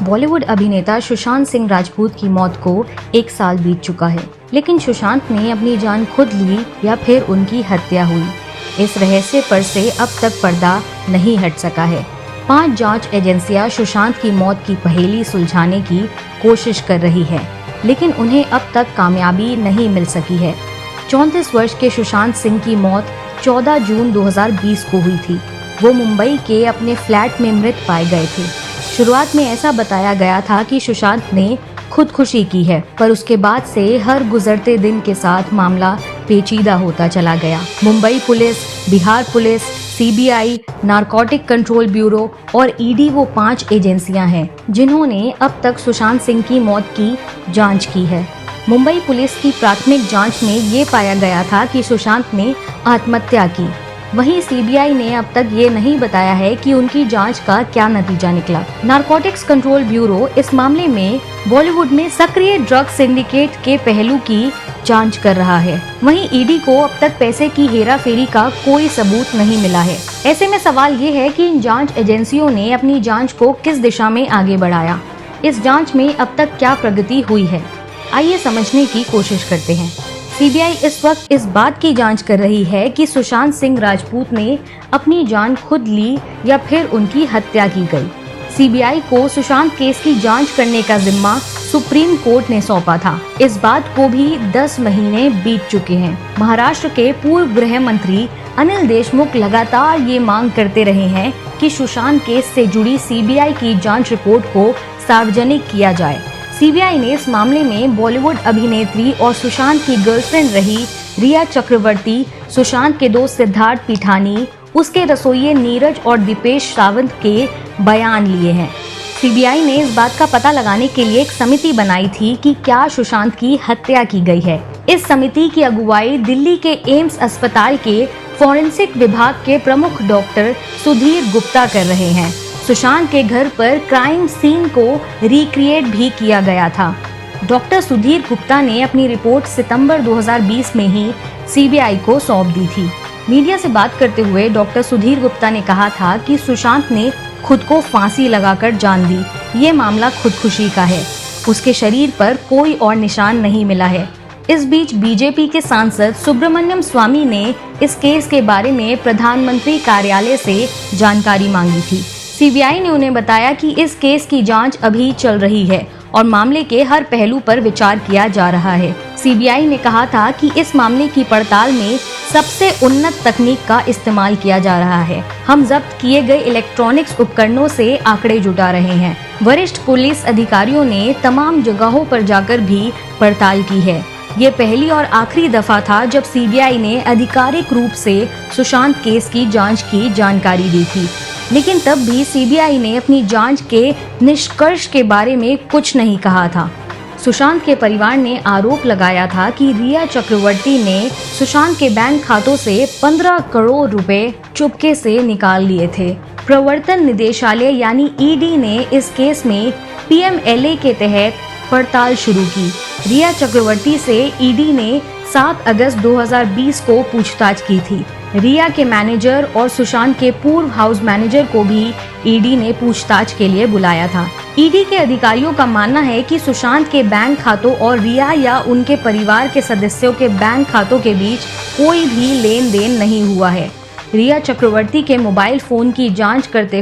बॉलीवुड अभिनेता सुशांत सिंह राजपूत की मौत को 1 साल बीत चुका है, लेकिन सुशांत ने अपनी जान खुद ली या फिर उनकी हत्या हुई, इस रहस्य पर से अब तक पर्दा नहीं हट सका है। 5 जांच एजेंसियां सुशांत की मौत की पहेली सुलझाने की कोशिश कर रही है, लेकिन उन्हें अब तक कामयाबी नहीं मिल सकी है। 34 वर्ष के सुशांत सिंह की मौत 14 जून 2020 को हुई थी। वो मुंबई के अपने फ्लैट में मृत पाए गए थे। शुरुआत में ऐसा बताया गया था कि सुशांत ने खुदकुशी की है, पर उसके बाद से हर गुजरते दिन के साथ मामला पेचीदा होता चला गया। Mumbai police, Bihar police, CBI, narcotic control bureau और ईडी वो 5 एजेंसियां हैं जिन्होंने अब तक सुशांत सिंह की मौत की जांच की है। मुंबई पुलिस की प्राथमिक जांच में ये पाया गया था कि सुशांत ने आत्महत्या की। वहीं सीबीआई ने अब तक ये नहीं बताया है कि उनकी जांच का क्या नतीजा निकला। नारकोटिक्स कंट्रोल ब्यूरो इस मामले में बॉलीवुड में सक्रिय ड्रग सिंडिकेट के पहलू की जांच कर रहा है। वहीं ईडी को अब तक पैसे की हेराफेरी का कोई सबूत नहीं मिला है। ऐसे में सवाल ये है कि इन जांच एजेंसियों ने अपनी जांच को किस दिशा में आगे बढ़ाया। इस जांच में अब तक क्या प्रगति हुई है, आइए समझने की कोशिश करते हैं। सीबीआई इस वक्त इस बात की जांच कर रही है कि सुशांत सिंह राजपूत ने अपनी जान खुद ली या फिर उनकी हत्या की गई। सीबीआई को सुशांत केस की जांच करने का जिम्मा सुप्रीम कोर्ट ने सौंपा था। इस बात को भी 10 महीने बीत चुके हैं। महाराष्ट्र के पूर्व गृह मंत्री अनिल देशमुख लगातार ये मांग करते रहे हैं कि सुशांत केस से जुड़ी सीबीआई की जांच रिपोर्ट को सार्वजनिक किया जाए। सीबीआई ने इस मामले में बॉलीवुड अभिनेत्री और सुशांत की गर्लफ्रेंड रही रिया चक्रवर्ती, सुशांत के दोस्त सिद्धार्थ पिठानी, उसके रसोइये नीरज और दीपेश सावंत के बयान लिए हैं। सीबीआई ने इस बात का पता लगाने के लिए एक समिति बनाई थी कि क्या सुशांत की हत्या की गई है। इस समिति की अगुवाई दिल्ली के एम्स अस्पताल के फॉरेंसिक विभाग के प्रमुख डॉक्टर सुधीर गुप्ता कर रहे हैं। सुशांत के घर पर क्राइम सीन को रिक्रिएट भी किया गया था। डॉक्टर सुधीर गुप्ता ने अपनी रिपोर्ट सितंबर 2020 में ही सीबीआई को सौंप दी थी। मीडिया से बात करते हुए डॉक्टर सुधीर गुप्ता ने कहा था कि सुशांत ने खुद को फांसी लगाकर जान दी। ये मामला खुदकुशी का है। उसके शरीर पर कोई और निशान नहीं मिला है। इस बीच बीजेपी के सांसद सुब्रमण्यम स्वामी ने इस केस के बारे में प्रधानमंत्री कार्यालय से जानकारी मांगी थी। सीबीआई ने उन्हें बताया कि इस केस की जांच अभी चल रही है और मामले के हर पहलू पर विचार किया जा रहा है। सीबीआई ने कहा था कि इस मामले की पड़ताल में सबसे उन्नत तकनीक का इस्तेमाल किया जा रहा है। हम जब्त किए गए इलेक्ट्रॉनिक्स उपकरणों से आंकड़े जुटा रहे हैं। वरिष्ठ पुलिस अधिकारियों ने तमाम जगहों पर जाकर भी पड़ताल की है। ये पहली और आखिरी दफा था जब सीबीआई ने आधिकारिक रूप से सुशांत केस की जांच की जानकारी दी थी, लेकिन तब भी सीबीआई ने अपनी जांच के निष्कर्ष के बारे में कुछ नहीं कहा था। सुशांत के परिवार ने आरोप लगाया था कि रिया चक्रवर्ती ने सुशांत के बैंक खातों से 15 करोड़ रुपए चुपके से निकाल लिए थे। प्रवर्तन निदेशालय यानी ईडी ने इस केस में पीएमएलए के तहत पड़ताल शुरू की। रिया चक्रवर्ती से ईडी ने 7 अगस्त 2020 को पूछताछ की थी। रिया के मैनेजर और सुशांत के पूर्व हाउस मैनेजर को भी ईडी ने पूछताछ के लिए बुलाया था। ईडी के अधिकारियों का मानना है कि सुशांत के बैंक खातों और रिया या उनके परिवार के सदस्यों के बैंक खातों के बीच कोई भी लेन देन नहीं हुआ है। रिया चक्रवर्ती के मोबाइल फोन की जांच करते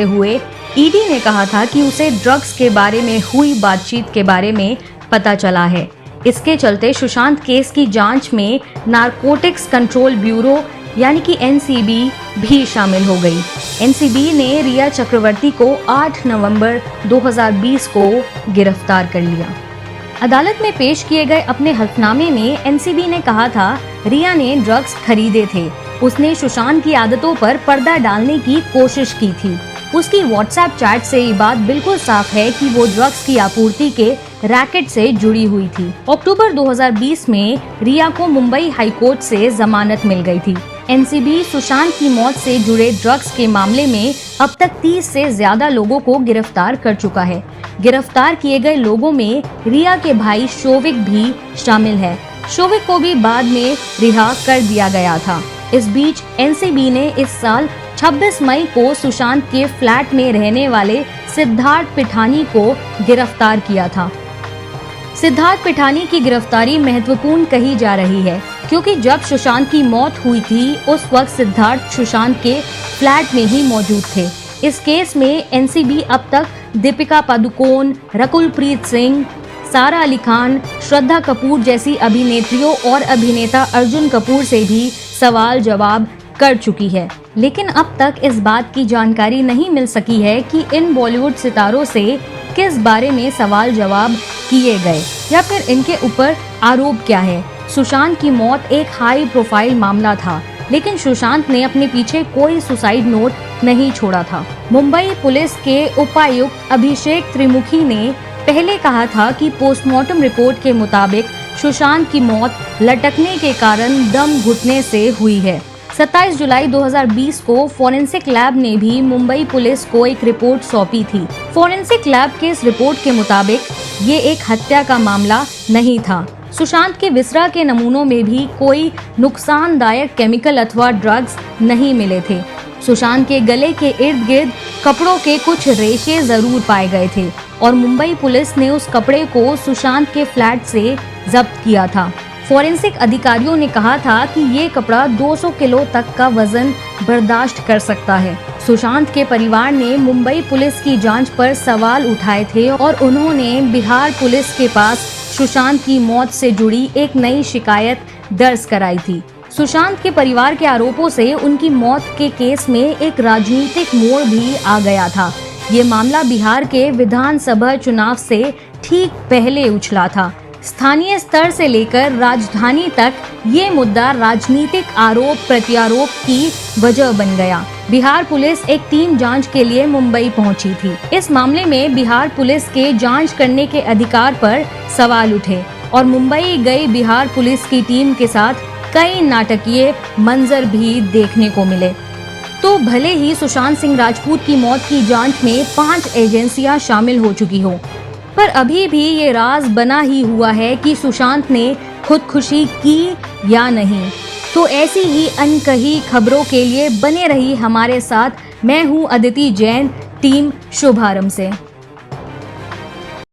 हुए ईडी ने कहा था कि उसे ड्रग्स के बारे में हुई बातचीत के बारे में पता चला है। इसके चलते सुशांत केस की जांच में नारकोटिक्स कंट्रोल ब्यूरो यानी कि एनसीबी भी शामिल हो गई। एनसीबी ने रिया चक्रवर्ती को 8 नवंबर 2020 को गिरफ्तार कर लिया। अदालत में पेश किए गए अपने हलफनामे में एनसीबी ने कहा था रिया ने ड्रग्स खरीदे थे। उसने सुशांत की आदतों पर पर्दा डालने की कोशिश की थी। उसकी व्हाट्सएप चैट से ये बात बिल्कुल साफ है कि वो ड्रग्स की आपूर्ति के रैकेट से जुड़ी हुई थी। अक्टूबर 2020 में रिया को मुंबई हाईकोर्ट से जमानत मिल गई थी। एनसीबी सुशांत की मौत से जुड़े ड्रग्स के मामले में अब तक 30 से ज्यादा लोगों को गिरफ्तार कर चुका है। गिरफ्तार किए गए लोगों में रिया के भाई शोविक भी शामिल है। शोविक को भी बाद में रिहा कर दिया गया था। इस बीच एनसीबी ने इस साल 26 मई को सुशांत के फ्लैट में रहने वाले सिद्धार्थ पिठानी को गिरफ्तार किया था। सिद्धार्थ पिठानी की गिरफ्तारी महत्वपूर्ण कही जा रही है क्योंकि जब सुशांत की मौत हुई थी उस वक्त सिद्धार्थ सुशांत के फ्लैट में ही मौजूद थे। इस केस में एनसीबी अब तक दीपिका पादुकोण, रकुलप्रीत सिंह, सारा अली खान, श्रद्धा कपूर जैसी अभिनेत्रियों और अभिनेता अर्जुन कपूर से भी सवाल जवाब कर चुकी है, लेकिन अब तक इस बात की जानकारी नहीं मिल सकी है कि इन बॉलीवुड सितारों से किस बारे में सवाल जवाब किए गए या फिर इनके ऊपर आरोप क्या है। सुशांत की मौत एक हाई प्रोफाइल मामला था, लेकिन सुशांत ने अपने पीछे कोई सुसाइड नोट नहीं छोड़ा था। मुंबई पुलिस के उपायुक्त अभिषेक त्रिमुखी ने पहले कहा था कि पोस्टमार्टम रिपोर्ट के मुताबिक सुशांत की मौत लटकने के कारण दम घुटने से हुई है। 27 जुलाई 2020 को फोरेंसिक लैब ने भी मुंबई पुलिस को एक रिपोर्ट सौंपी थी। फोरेंसिक लैब के इस रिपोर्ट के मुताबिक ये एक हत्या का मामला नहीं था। सुशांत के विसरा के नमूनों में भी कोई नुकसानदायक केमिकल अथवा ड्रग्स नहीं मिले थे। सुशांत के गले के इर्द गिर्द कपड़ों के कुछ रेशे जरूर पाए गए थे और मुंबई पुलिस ने उस कपड़े को सुशांत के फ्लैट से जब्त किया था। फोरेंसिक अधिकारियों ने कहा था कि ये कपड़ा 200 किलो तक का वजन बर्दाश्त कर सकता है। सुशांत के परिवार ने मुंबई पुलिस की जांच पर सवाल उठाए थे और उन्होंने बिहार पुलिस के पास सुशांत की मौत से जुड़ी एक नई शिकायत दर्ज कराई थी। सुशांत के परिवार के आरोपों से उनकी मौत के केस में एक राजनीतिक मोड़ भी आ गया था। ये मामला बिहार के विधानसभा चुनाव से ठीक पहले उछला था। स्थानीय स्तर से लेकर राजधानी तक ये मुद्दा राजनीतिक आरोप प्रत्यारोप की वजह बन गया। बिहार पुलिस एक टीम जांच के लिए मुंबई पहुंची थी। इस मामले में बिहार पुलिस के जांच करने के अधिकार पर सवाल उठे और मुंबई गई बिहार पुलिस की टीम के साथ कई नाटकीय मंजर भी देखने को मिले। तो भले ही सुशांत सिंह राजपूत की मौत की जांच में 5 एजेंसियां शामिल हो चुकी हो, पर अभी भी ये राज बना ही हुआ है कि सुशांत ने खुदकुशी की या नहीं। तो ऐसी ही अनकही खबरों के लिए बने रही हमारे साथ। मैं हूँ अदिति जैन, टीम शुभारंभ से।